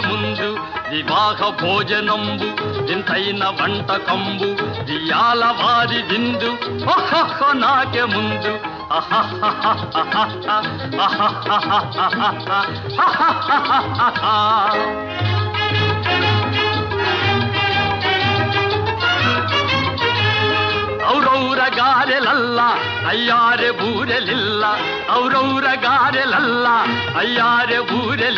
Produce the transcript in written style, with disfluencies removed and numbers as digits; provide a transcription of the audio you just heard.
ముందు వివాహ భోజనంబు ఇంతైన వంటకంబు ఇయాల వారి విందు నాకే ముందు ಔರೌರ ಗಾರೆಲಲ್ಲ ಅಯ್ಯಾರೆ ಬೂರೆಲಿಲ್ಲ ಔರೌರ ಗಾರೆಲಲ್ಲ ಅಯ್ಯಾರೆ ಬೂರೆಲಿಲ್ಲ